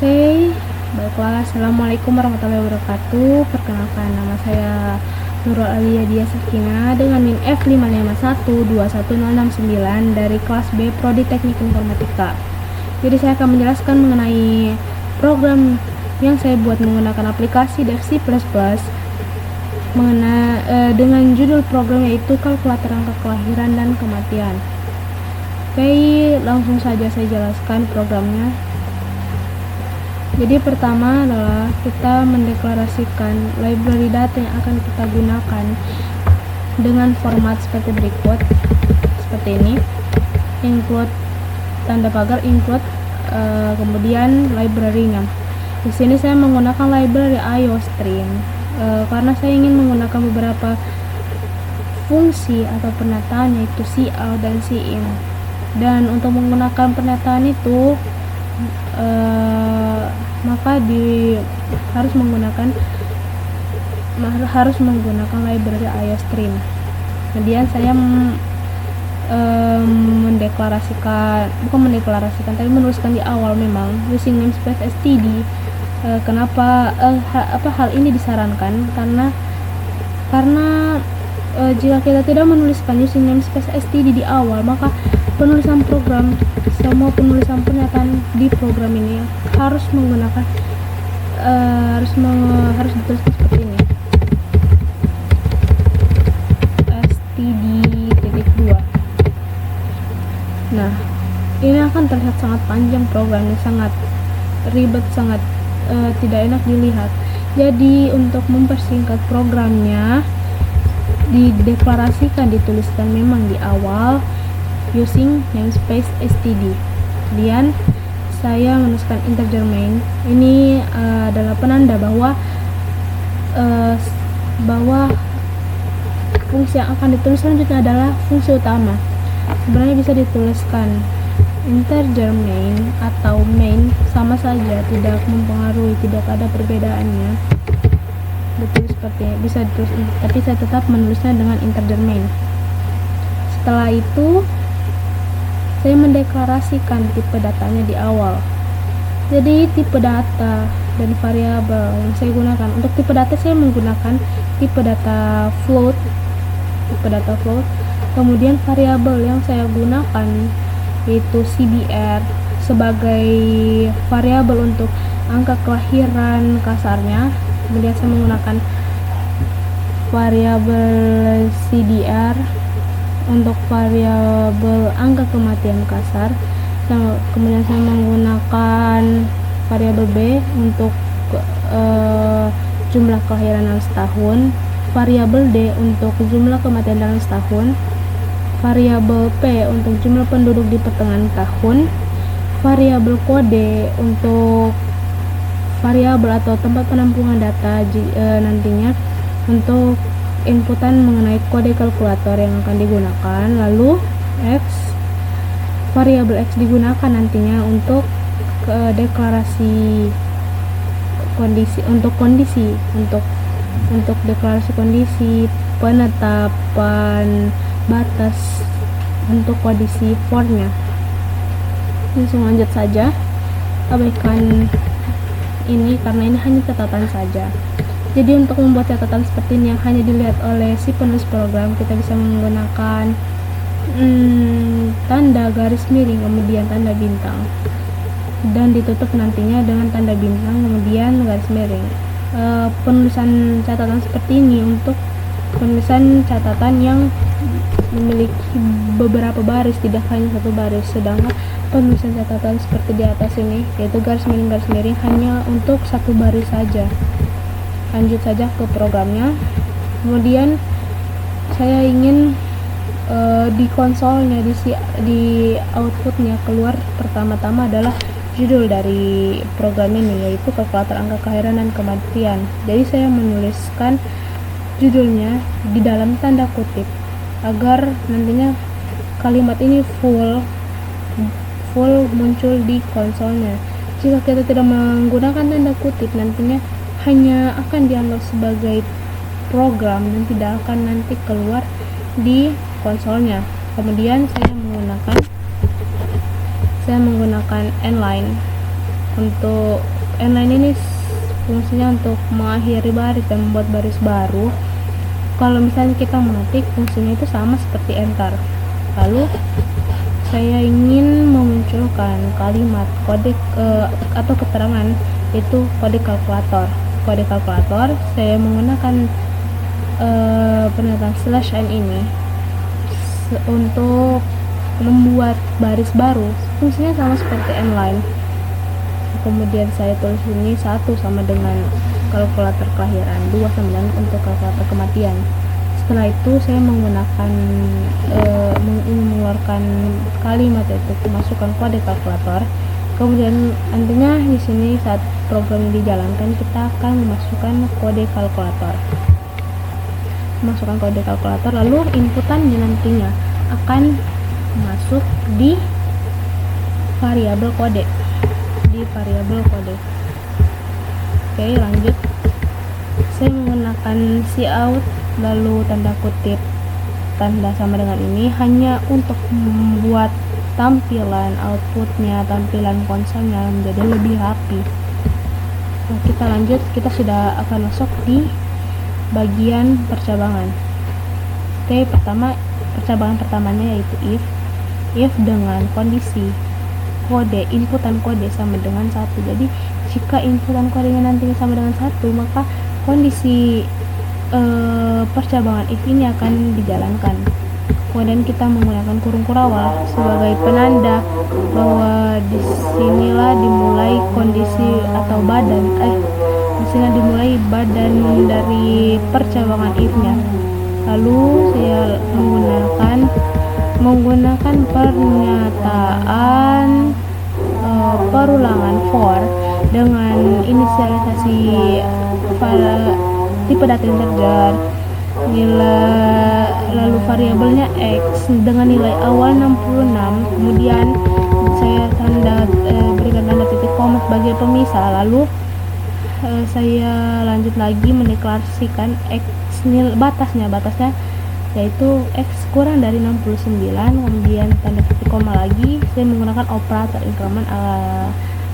Oke, baiklah. Assalamualaikum warahmatullahi wabarakatuh. Perkenalkan, nama saya Nurul Alia Dia Sakina dengan NIM F551210669 dari kelas B Prodi Teknik Informatika. Jadi saya akan menjelaskan mengenai program yang saya buat menggunakan aplikasi Dev C++ dengan judul program yaitu kalkulator angka kelahiran dan kematian. Oke, langsung saja saya jelaskan programnya. Jadi pertama adalah kita mendeklarasikan library data yang akan kita gunakan dengan format seperti berikut, seperti ini, include tanda pagar include, kemudian library-nya. Di sini saya menggunakan library IOStream karena saya ingin menggunakan beberapa fungsi atau penataan yaitu cout dan cin. Dan untuk menggunakan penataan itu maka harus menggunakan library IOStream. Kemudian saya menuliskan di awal memang using namespace std. Kenapa hal ini disarankan? Karena jika kita tidak menuliskan using namespace std di awal, maka penulisan program, semua penulisan pernyataan di program ini harus menggunakan harus dituliskan seperti ini, std.2. Nah, ini akan terlihat sangat panjang programnya, sangat ribet, sangat tidak enak dilihat. Jadi untuk mempersingkat programnya, dituliskan memang di awal using namespace std. Kemudian saya menuliskan integer main. Ini adalah penanda bahwa fungsi yang akan ditulis selanjutnya adalah fungsi utama. Sebenarnya bisa dituliskan integer main atau main, sama saja, tidak mempengaruhi, tidak ada perbedaannya. Ditulis seperti bisa ditulis, tapi saya tetap menulisnya dengan integer main. Setelah itu saya mendeklarasikan tipe datanya di awal. Jadi tipe data dan variabel yang saya gunakan, untuk tipe data saya menggunakan tipe data float. Kemudian variabel yang saya gunakan yaitu cbr sebagai variabel untuk angka kelahiran kasarnya. Kemudian saya menggunakan variabel cdr untuk variabel angka kematian kasar. Kemudian saya menggunakan variabel b untuk jumlah kelahiran dalam setahun, variabel d untuk jumlah kematian dalam setahun, variabel p untuk jumlah penduduk di pertengahan tahun, variabel kode untuk variabel atau tempat penampungan data nantinya untuk inputan mengenai kode kalkulator yang akan digunakan. Lalu variabel x digunakan nantinya untuk deklarasi kondisi, untuk deklarasi kondisi, penetapan batas untuk kondisi for-nya. Langsung lanjut saja, abaikan ini karena ini hanya catatan saja. Jadi untuk membuat catatan seperti ini yang hanya dilihat oleh si penulis program, kita bisa menggunakan tanda garis miring, kemudian tanda bintang, dan ditutup nantinya dengan tanda bintang, kemudian garis miring. Penulisan catatan seperti ini untuk penulisan catatan yang memiliki beberapa baris, tidak hanya satu baris. Sedangkan penulisan catatan seperti di atas ini, yaitu garis miring hanya untuk satu baris saja. Lanjut saja ke programnya. Kemudian saya ingin di konsolnya, di outputnya keluar pertama-tama adalah judul dari program ini, yaitu kalkulator angka kelahiran dan kematian. Jadi saya menuliskan judulnya di dalam tanda kutip agar nantinya kalimat ini full muncul di konsolnya. Jika kita tidak menggunakan tanda kutip, nantinya hanya akan dianggap sebagai program dan tidak akan nanti keluar di konsolnya. Kemudian saya menggunakan inline Untuk inline ini fungsinya untuk mengakhiri baris dan membuat baris baru. Kalau misalnya kita mengetik, fungsinya itu sama seperti enter. Lalu saya ingin memunculkan kalimat kode atau keterangan, yaitu kode kalkulator. Kode kalkulator saya menggunakan pernyataan /n ini untuk membuat baris baru. Fungsinya sama seperti inline. Kemudian saya tulis ini 1 sama dengan kalkulator kelahiran, 2 sama dengan untuk kalkulator kematian. Setelah itu saya menggunakan mengeluarkan kalimat, yaitu masukkan kode kalkulator. Kemudian nantinya di sini saat program dijalankan kita akan memasukkan kode kalkulator. Lalu inputannya nantinya akan masuk di variabel kode. Oke, lanjut. Saya menggunakan cout lalu tanda kutip tanda sama dengan ini hanya untuk membuat tampilan outputnya, tampilan konsolnya menjadi lebih rapi. Nah, kita lanjut, kita sudah akan masuk di bagian percabangan. Oke, percabangan pertamanya yaitu if dengan kondisi kode, inputan kode sama dengan 1. Jadi jika inputan kodenya nantinya sama dengan 1, maka kondisi percabangan if ini akan dijalankan. Kemudian kita menggunakan kurung kurawal sebagai penanda bahwa disinilah dimulai kondisi atau disini dimulai badan dari percabangan if-nya. Lalu saya menggunakan pernyataan perulangan for dengan inisialisasi tipe data integer, lalu variabelnya x dengan nilai awal 66, kemudian saya berikan tanda titik koma sebagai pemisah. Lalu saya lanjut lagi mendeklarasikan x batasnya yaitu x kurang dari 69, kemudian tanda titik koma lagi. Saya menggunakan operator increment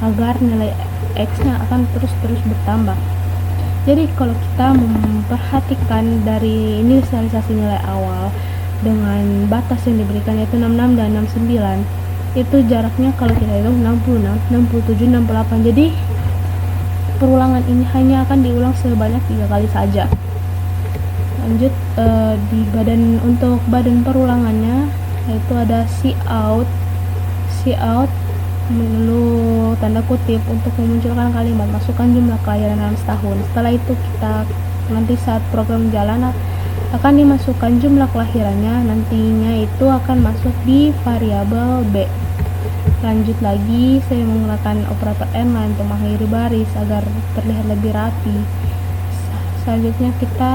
agar nilai x nya akan terus bertambah. Jadi kalau kita memperhatikan dari inisialisasi nilai awal dengan batas yang diberikan yaitu 66 dan 69, itu jaraknya kalau kita hitung 66, 67, 68. Jadi perulangan ini hanya akan diulang sebanyak 3 kali saja. Lanjut, untuk badan perulangannya yaitu ada cout lalu tanda kutip untuk memunculkan kalimat masukkan jumlah kelahiran dalam setahun. Setelah itu kita nanti saat program jalan akan dimasukkan jumlah kelahirannya, nantinya itu akan masuk di variabel b. Lanjut lagi, saya menggunakan operator inline untuk mengakhiri baris agar terlihat lebih rapi. Selanjutnya kita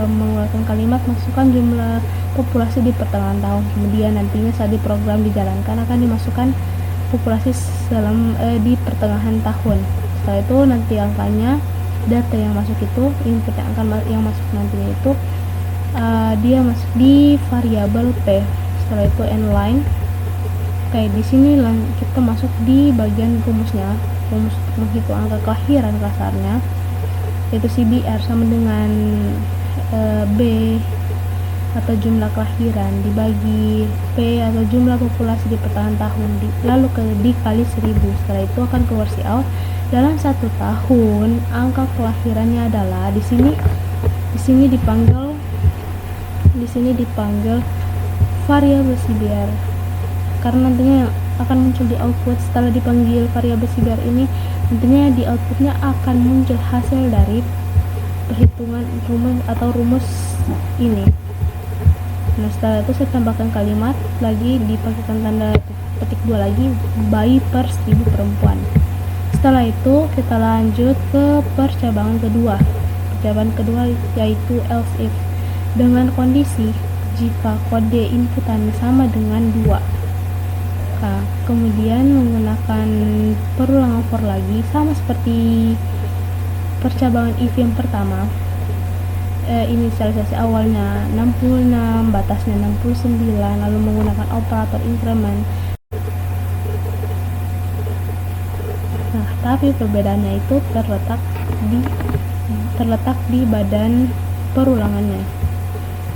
mengeluarkan kalimat masukkan jumlah populasi di pertengahan tahun. Kemudian nantinya saat di program dijalankan akan dimasukkan populasi di pertengahan tahun. Setelah itu nanti angkanya, data yang masuk itu, input yang masuk nantinya itu dia masuk di variabel p. Setelah itu inline. Oke, di sini kita masuk di bagian rumus menghitung angka kelahiran kasarnya, yaitu CBR sama dengan B atau jumlah kelahiran dibagi P atau jumlah populasi di pertengahan tahun lalu dikali 1000. Setelah itu akan keluar cout. Dalam 1 tahun angka kelahirannya adalah di sini dipanggil variabel CBR karena nantinya akan muncul di output. Setelah dipanggil variabel CBR ini, nantinya di outputnya akan muncul hasil dari perhitungan rumus ini. Nah, setelah itu saya tambahkan kalimat lagi, dipakai tanda petik 2 lagi, bayi per 1000 perempuan. Setelah itu kita lanjut ke percabangan kedua. Yaitu else if dengan kondisi jika kode inputan sama dengan 2. Nah, kemudian menggunakan perulangan for lagi sama seperti percabangan if yang pertama. Inisialisasi awalnya 66, batasnya 69, lalu menggunakan operator increment tapi perbedaannya itu terletak di badan perulangannya.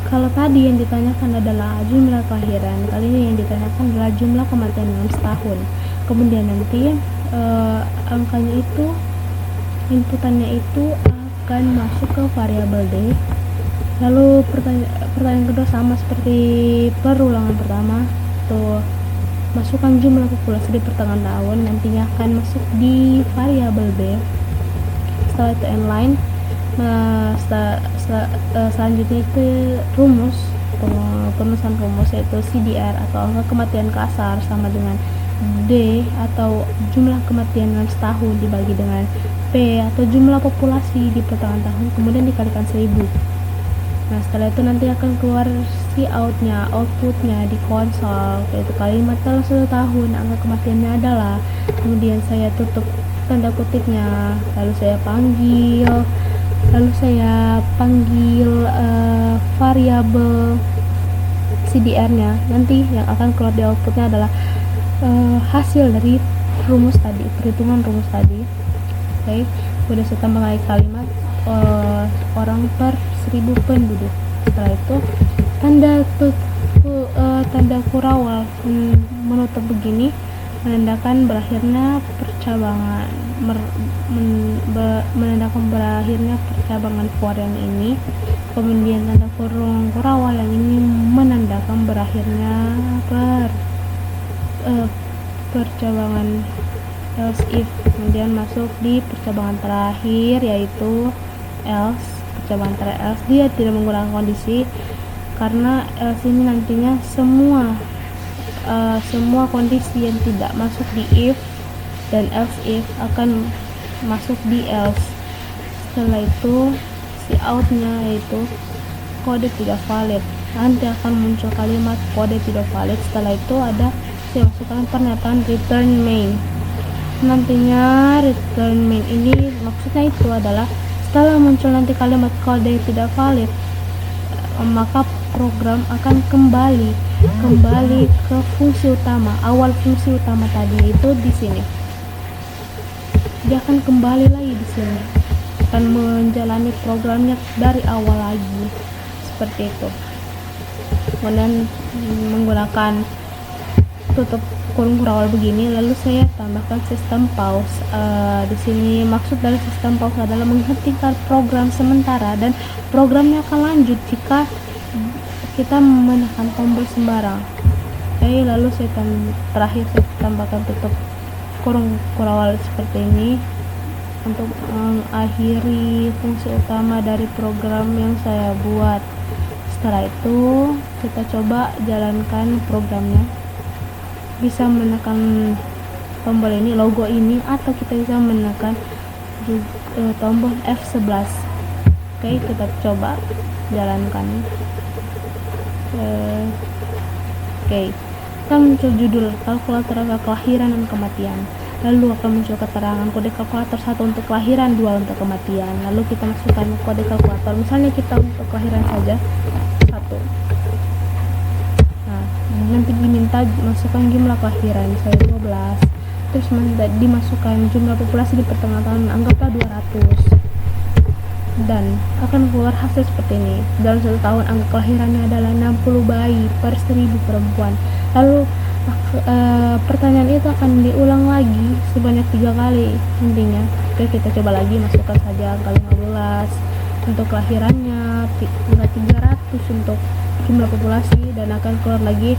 Kalau tadi yang ditanyakan adalah jumlah kelahiran, kali ini yang ditanyakan adalah jumlah kematian dalam setahun. Kemudian nanti angkanya itu, inputannya itu akan masuk ke variabel D. Lalu pertanyaan kedua sama seperti perulangan pertama, tuh masukkan jumlah populasi di pertengahan tahun, nantinya akan masuk di variabel B. Setelah itu inline. Selanjutnya itu penulisan rumus, yaitu CDR atau angka kematian kasar sama dengan D atau jumlah kematian dalam setahun dibagi dengan P atau jumlah populasi di pertengahan tahun, kemudian dikalikan 1000. Nah, setelah itu nanti akan keluar outputnya di konsol, yaitu kalimat dalam 1 tahun angka kematiannya adalah, kemudian saya tutup tanda kutipnya, lalu saya panggil variabel CDR-nya. Nanti yang akan keluar di outputnya adalah hasil dari rumus tadi, perhitungan rumus tadi. Oke, udah saya tambah lagi kalimat orang per 1000 penduduk. Setelah itu tanda kurawal menutup begini menandakan berakhirnya percabangan for yang ini. Kemudian tanda kurung kurawal yang ini menandakan berakhirnya percabangan else if. Kemudian masuk di percabangan terakhir, yaitu else. Percabangan terakhir else, dia tidak menggunakan kondisi karena else ini nantinya semua kondisi yang tidak masuk di if dan else if akan masuk di else. Setelah itu si outnya yaitu kode tidak valid, nanti akan muncul kalimat kode tidak valid. Setelah itu ada saya masukkan pernyataan return main. Nantinya return main ini maksudnya itu adalah setelah muncul nanti kalimat kode tidak valid, maka program akan kembali ke fungsi utama, awal fungsi utama tadi itu di sini. Dia akan kembali lagi di sini, akan menjalani programnya dari awal lagi, seperti itu. Kemudian menggunakan tutup kurung kurawal begini, lalu saya tambahkan sistem pause. Di sini maksud dari sistem pause adalah menghentikan program sementara dan programnya akan lanjut jika kita menekan tombol sembarang. Oke, lalu terakhir saya tambahkan tutup kurung kurawal seperti ini untuk mengakhiri fungsi utama dari program yang saya buat. Setelah itu kita coba jalankan programnya. Bisa menekan tombol ini, logo ini, atau kita bisa menekan tombol F11. Oke, kita coba jalankan. Oke, kita muncul judul kalkulator kelahiran dan kematian. Lalu akan muncul keterangan kode kalkulator 1 untuk kelahiran, 2 untuk kematian. Lalu kita masukkan kode kalkulator, misalnya kita untuk kelahiran saja 1. Nah, nanti diminta masukkan jumlah kelahiran, saya 12. Terus dimasukkan jumlah populasi di pertengahan tahun, anggaplah 200. Dan akan keluar hasil seperti ini. Dalam 1 tahun angka kelahirannya adalah 60 bayi per 1000 perempuan. Lalu pertanyaan itu akan diulang lagi sebanyak 3 kali intinya. Oke, kita coba lagi, masukkan saja angka 15 untuk kelahirannya, angka 300 untuk jumlah populasi, dan akan keluar lagi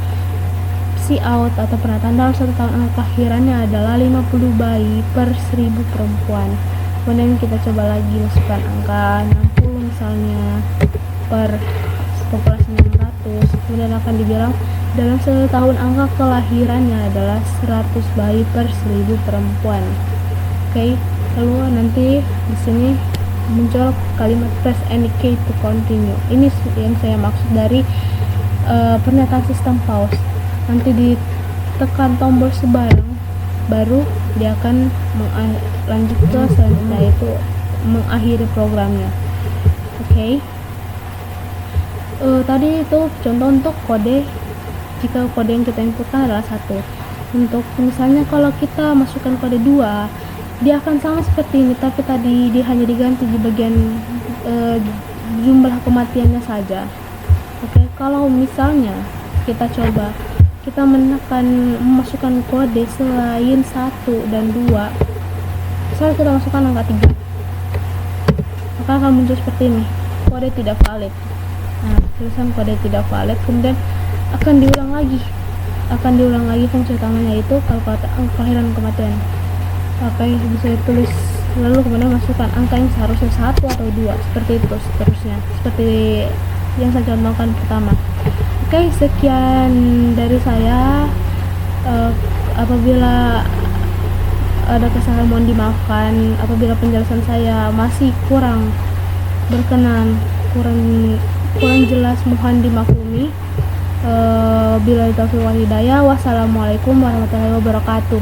out atau pernyataan dalam 1 tahun angka kelahirannya adalah 50 bayi per 1000 perempuan. Kemudian kita coba lagi masukkan angka 60 misalnya per populasi 600. Kemudian akan dibilang dalam 1 tahun angka kelahirannya adalah 100 bayi per 1000 perempuan. Oke, lalu nanti di sini muncul kalimat press any key to continue. Ini yang saya maksud dari pernyataan sistem pause. Nanti ditekan tombol sebarang, baru dia akan lanjut ke selanjutnya, yaitu mengakhiri programnya. Oke. Tadi itu contoh untuk kode. Jika kode yang kita inputkan adalah 1. Untuk misalnya kalau kita masukkan kode 2, dia akan sama seperti ini, tapi tadi dia hanya diganti di bagian jumlah kematiannya saja. Oke, kalau misalnya kita coba kita memasukkan kode selain 1 dan 2, misalnya kita masukkan angka 3, maka akan muncul seperti ini, kode tidak valid. Nah, tulisan kode tidak valid, kemudian akan diulang lagi fungsi utamanya, yaitu kalkulator kelahiran kematian. Apa yang bisa ditulis, lalu kemudian masukkan angka yang seharusnya 1 atau 2, seperti itu seterusnya, seperti yang saya contohkan pertama. Oke, sekian dari saya. Apabila ada kesalahan mohon dimaafkan. Apabila penjelasan saya masih kurang berkenan, kurang jelas, mohon dimaklumi. Bila taufiq wal hidayah. Wassalamualaikum warahmatullahi wabarakatuh.